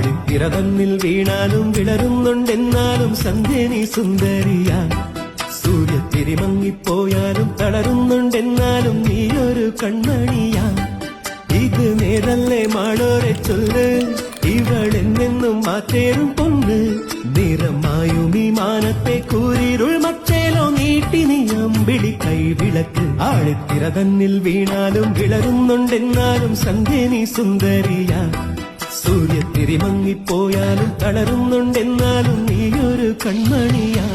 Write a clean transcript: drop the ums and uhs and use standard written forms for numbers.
ആഴിത്തിര തന്നിൽ വീണാലും വിളരുന്നുണ്ടെന്നാലും സന്ധ്യ നീ സുന്ദരിയാ. സൂര്യത്തിരി മങ്ങിപ്പോയാലും തളരുന്നുണ്ടെന്നാലും നീയൊരു കൺമണിയാ. ഇത് നേരല്ലേ മാളോരെ ചൊല്ല്, ഇവളെന്നെന്നും മാറ്റേറും പൊന്ന്. നിറമായും ഈ മാനത്തെ കൂരിരുൾ മച്ചേലോ നീട്ടി നീ അമ്പിളി കൈവിളക്ക്. ആഴിത്തിര തന്നിൽ വീണാലും വിളരുന്നുണ്ടെന്നാലും സന്ധ്യ നീ സുന്ദരിയാ. സൂര്യത്തിരി മങ്ങിപ്പോയാലും തളരുന്നുണ്ടെന്നാലും നീയൊരു കൺമണിയാ.